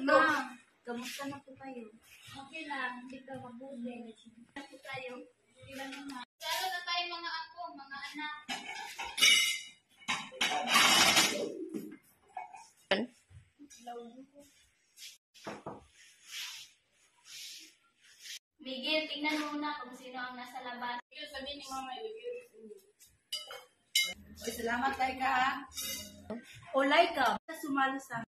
Ma'am, kamusta na po kayo? Okay lang, hindi ka mabuti. Na po tayo. Okay lang naman. Lalo na tayo mga ako, mga anak. Miguel, tingnan mo muna kung sino ang nasa labas. Sabihin ni Mama, Oy, salamat tayo ka ha. O Laika, sumalo sa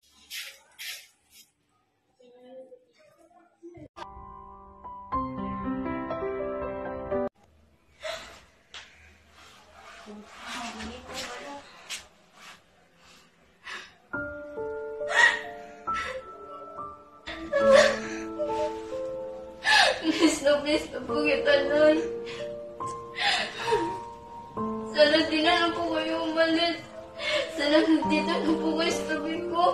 please na po kita, Nay. Sana di na lang po kayo umalis. Sana nandito na po kayo sa tabi ko.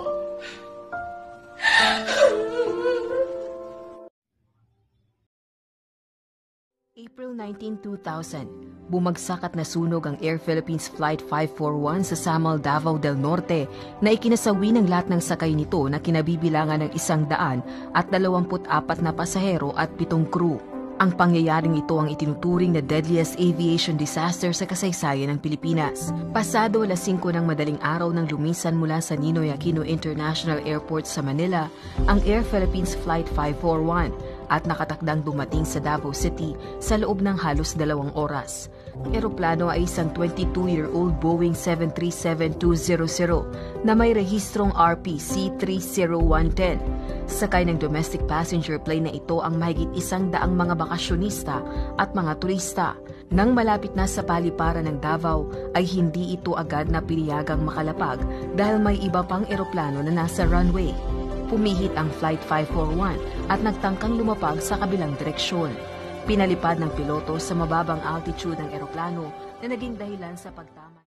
April 19, 2000, bumagsak at nasunog ang Air Philippines Flight 541 sa Samal, Davao del Norte na ikinasawi ng lahat ng sakay nito na kinabibilangan ng 124 na pasahero at 7 crew. Ang pangyayaring ito ang itinuturing na deadliest aviation disaster sa kasaysayan ng Pilipinas. Pasado alas 5 ng madaling araw nang lumisan mula sa Ninoy Aquino International Airport sa Manila ang Air Philippines Flight 541 at nakatakdang dumating sa Davao City sa loob ng halos 2 oras. Eroplano ay isang 22-year-old Boeing 737-200 na may rehistrong RPC-30110. Sakay ng domestic passenger plane na ito ang mahigit 100 mga bakasyonista at mga turista. Nang malapit na sa paliparan ng Davao ay hindi ito agad na piniyagang makalapag dahil may iba pang eroplano na nasa runway. Pumihit ang Flight 541 at nagtangkang lumapag sa kabilang direksyon. Pinalipad ng piloto sa mababang altitude ng eroplano na naging dahilan sa pagtama.